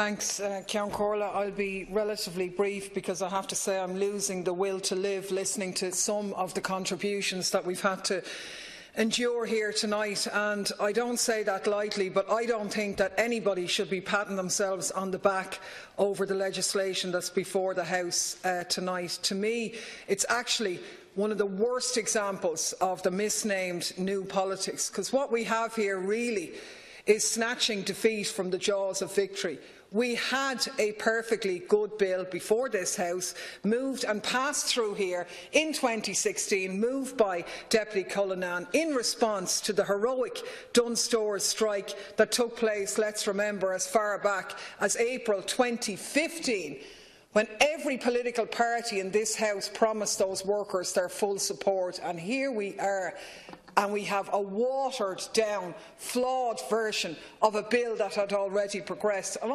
Thanks, Ceann Comhairle. I'll be relatively brief because I have to say I'm losing the will to live listening to some of the contributions that we've had to endure here tonight, and I don't say that lightly, but I don't think that anybody should be patting themselves on the back over the legislation that's before the House tonight. To me, it's actually one of the worst examples of the misnamed new politics, because what we have here really is snatching defeat from the jaws of victory. We had a perfectly good bill before this House, moved and passed through here in 2016, moved by Deputy Cullinan in response to the heroic Dunnes Stores strike that took place, let's remember, as far back as April 2015. When every political party in this House promised those workers their full support, and here we are, and we have a watered-down, flawed version of a bill that had already progressed. And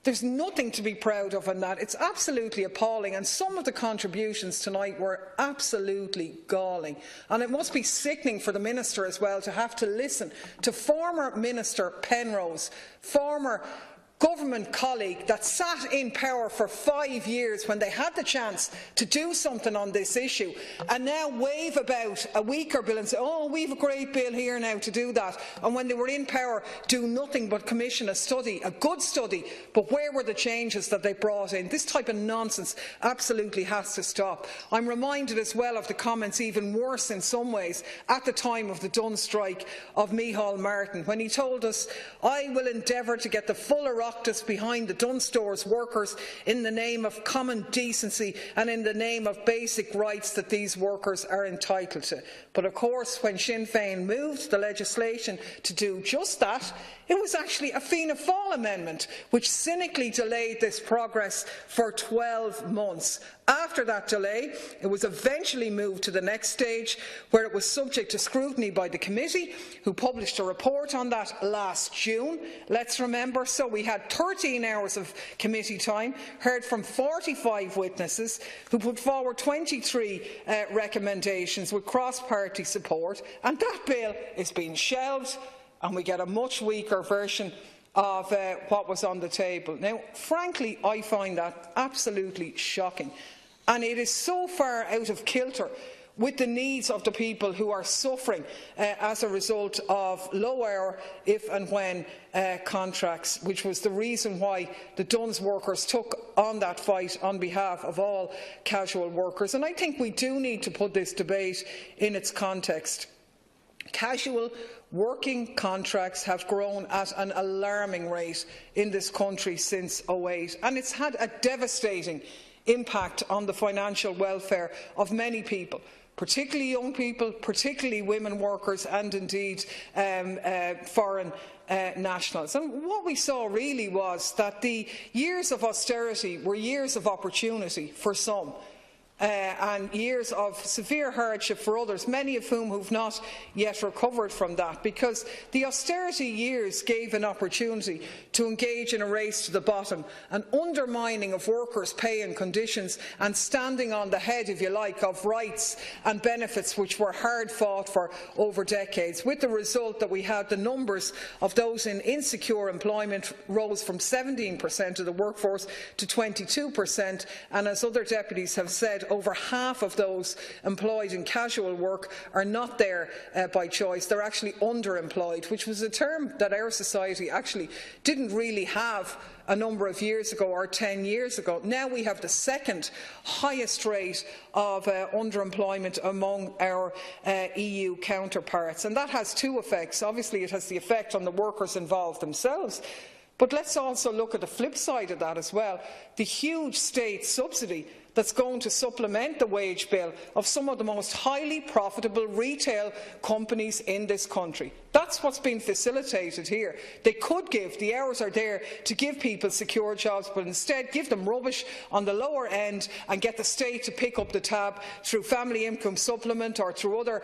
there's nothing to be proud of in that. It's absolutely appalling, and some of the contributions tonight were absolutely galling. And it must be sickening for the Minister as well to have to listen to former Minister Penrose, former government colleague that sat in power for 5 years when they had the chance to do something on this issue, and now wave about a weaker bill and say, oh, we've a great bill here now to do that, and when they were in power do nothing but commission a study, a good study, but where were the changes that they brought in? This type of nonsense absolutely has to stop. I'm reminded as well of the comments, even worse in some ways, at the time of the Dunnes strike of Micheál Martin, when he told us, I will endeavour to get the full behind the Dunnes Stores workers in the name of common decency and in the name of basic rights that these workers are entitled to. But of course, when Sinn Féin moved the legislation to do just that, it was actually a Fianna Fáil amendment which cynically delayed this progress for 12 months. After that delay, it was eventually moved to the next stage, where it was subject to scrutiny by the committee, who published a report on that last June, let's remember. So we had 13 hours of committee time, heard from 45 witnesses, who put forward 23 recommendations with cross-party support, and that bill is being shelved, and we get a much weaker version of what was on the table. Now, frankly, I find that absolutely shocking, and it is so far out of kilter with the needs of the people who are suffering as a result of low-hour if and when contracts, which was the reason why the Dunnes workers took on that fight on behalf of all casual workers. And I think we do need to put this debate in its context. Casual working contracts have grown at an alarming rate in this country since 2008, and it's had a devastating impact on the financial welfare of many people, particularly young people, particularly women workers, and indeed foreign nationals. And what we saw really was that the years of austerity were years of opportunity for some, and years of severe hardship for others, many of whom have not yet recovered from that, because the austerity years gave an opportunity to engage in a race to the bottom, an undermining of workers' pay and conditions, and standing on the head, if you like, of rights and benefits which were hard fought for over decades, with the result that we had the numbers of those in insecure employment rose from 17% of the workforce to 22%, and as other deputies have said, over half of those employed in casual work are not there by choice. They're actually underemployed, which was a term that our society actually didn't really have a number of years ago, or 10 years ago. Now we have the second highest rate of underemployment among our EU counterparts, and that has two effects. Obviously, it has the effect on the workers involved themselves, but let's also look at the flip side of that as well, the huge state subsidy that's going to supplement the wage bill of some of the most highly profitable retail companies in this country. That's what's being facilitated here. They could give, the hours are there to give people secure jobs, but instead give them rubbish on the lower end and get the state to pick up the tab through family income supplement or through other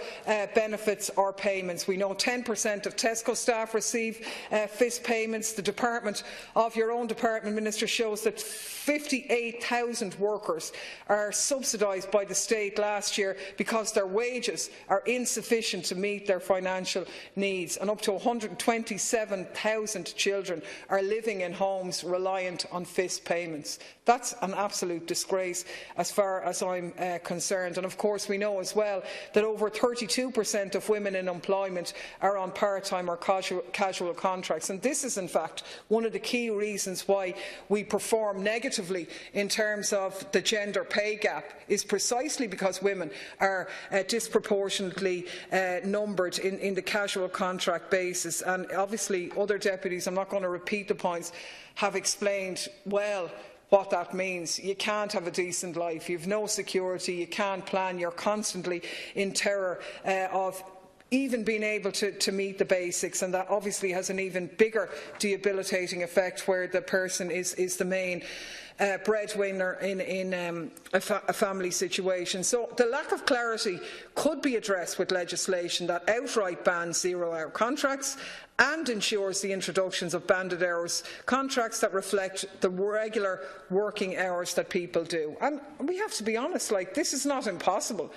benefits or payments. We know 10% of Tesco staff receive FIS payments. The department of your own department, Minister, shows that 58,000 workers are subsidised by the state last year because their wages are insufficient to meet their financial needs, and up to 127,000 children are living in homes reliant on FIS payments. That's an absolute disgrace as far as I'm concerned. And of course we know as well that over 32% of women in employment are on part-time or casual contracts, and this is in fact one of the key reasons why we perform negatively in terms of the gender pay gap, is precisely because women are disproportionately numbered in the casual contract basis. And obviously other deputies, I'm not going to repeat the points, have explained well what that means. You can't have a decent life, you have no security, you can't plan, you're constantly in terror of even being able to meet the basics, and that obviously has an even bigger debilitating effect where the person is the main breadwinner in a family situation. So the lack of clarity could be addressed with legislation that outright bans zero-hour contracts and ensures the introductions of banded hours contracts that reflect the regular working hours that people do. And we have to be honest, this is not impossible.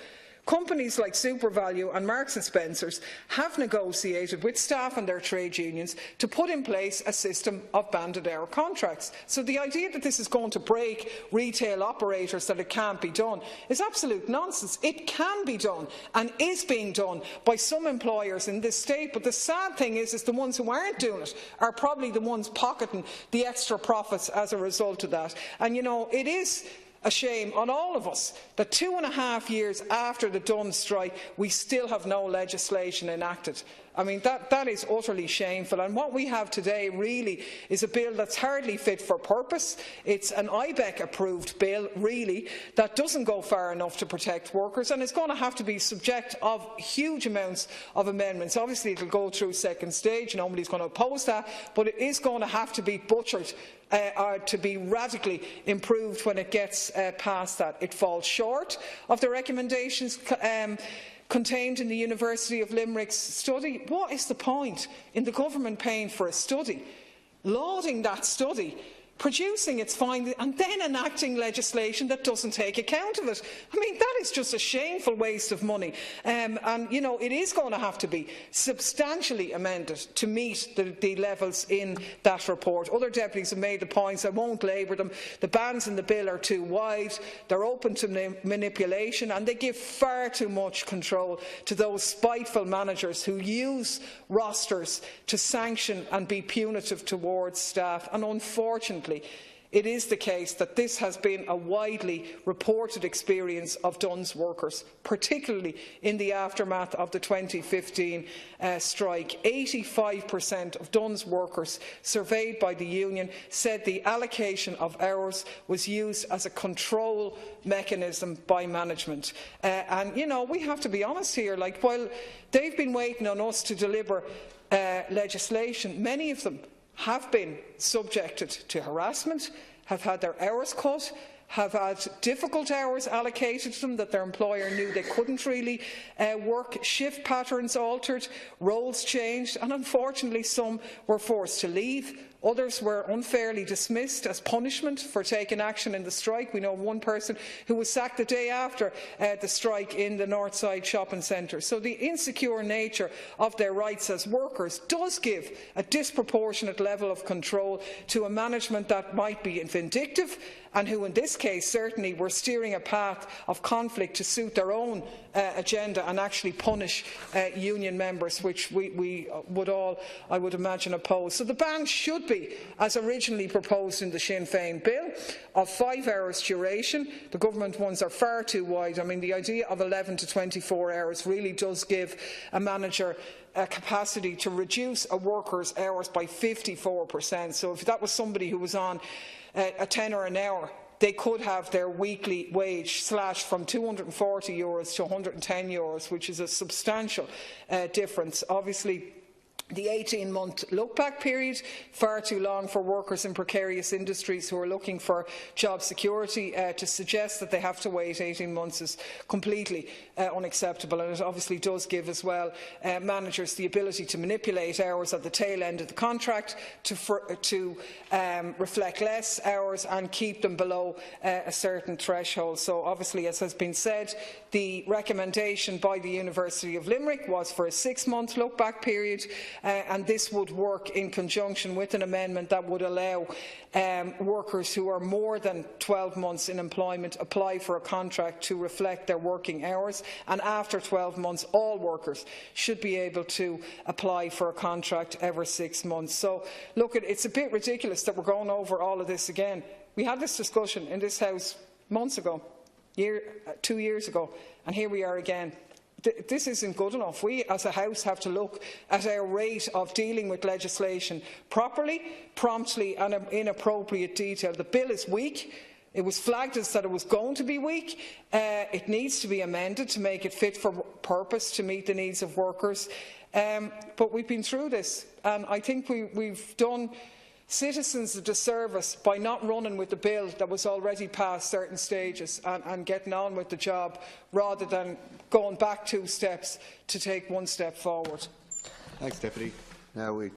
Companies like SuperValu and Marks & Spencer's have negotiated with staff and their trade unions to put in place a system of banded hour contracts. So the idea that this is going to break retail operators, that it can't be done, is absolute nonsense. It can be done and is being done by some employers in this state, but the sad thing is the ones who aren't doing it are probably the ones pocketing the extra profits as a result of that. And you know, it is a shame on all of us that 2.5 years after the Dunn strike we still have no legislation enacted. I mean, that is utterly shameful, and what we have today really is a bill that's hardly fit for purpose. It's an IBEC-approved bill, really, that doesn't go far enough to protect workers, and it's going to have to be subject of huge amounts of amendments. Obviously, it will go through second stage. Nobody's going to oppose that, but it is going to have to be butchered to be radically improved when it gets past that. It falls short of the recommendations contained in the University of Limerick's study. What is the point in the government paying for a study, lauding that study, producing its findings and then enacting legislation that doesn't take account of it? I mean, that is just a shameful waste of money. And, you know, it is going to have to be substantially amended to meet the levels in that report. Other deputies have made the points. I won't labour them. The bans in the bill are too wide. They're open to manipulation, and they give far too much control to those spiteful managers who use rosters to sanction and be punitive towards staff. And unfortunately, it is the case that this has been a widely reported experience of Dunn's workers, particularly in the aftermath of the 2015 strike. 85% of Dunn's workers surveyed by the union said the allocation of hours was used as a control mechanism by management. And, you know, we have to be honest here, while they've been waiting on us to deliver legislation, many of them have been subjected to harassment, have had their hours cut, have had difficult hours allocated to them that their employer knew they couldn't really work, shift patterns altered, roles changed, and unfortunately some were forced to leave. Others were unfairly dismissed as punishment for taking action in the strike. We know one person who was sacked the day after the strike in the Northside shopping centre. So the insecure nature of their rights as workers does give a disproportionate level of control to a management that might be vindictive and who in this case certainly were steering a path of conflict to suit their own agenda and actually punish union members, which we would all, I would imagine, oppose. So the ban should be, as originally proposed in the Sinn Féin bill, of 5 hours duration. The government ones are far too wide. I mean, the idea of 11 to 24 hours really does give a manager a capacity to reduce a worker's hours by 54%. So if that was somebody who was on a tenner an hour, they could have their weekly wage slashed from €240 to €110, which is a substantial difference. Obviously, The 18-month look-back period, far too long for workers in precarious industries who are looking for job security. To suggest that they have to wait 18 months is completely unacceptable, and it obviously does give as well managers the ability to manipulate hours at the tail end of the contract to reflect less hours and keep them below a certain threshold. So obviously, as has been said, the recommendation by the University of Limerick was for a 6-month look-back period. And this would work in conjunction with an amendment that would allow workers who are more than 12 months in employment apply for a contract to reflect their working hours, and after 12 months all workers should be able to apply for a contract every 6 months. So look, it's a bit ridiculous that we're going over all of this again. We had this discussion in this House months ago, 2 years ago, and here we are again. This isn't good enough. We as a House have to look at our rate of dealing with legislation properly, promptly and in appropriate detail. The bill is weak. It was flagged as that it was going to be weak. It needs to be amended to make it fit for purpose to meet the needs of workers. But we've been through this, and I think we've done citizens a disservice by not running with the bill that was already past certain stages and getting on with the job, rather than going back 2 steps to take 1 step forward. Thanks, Deputy. Now we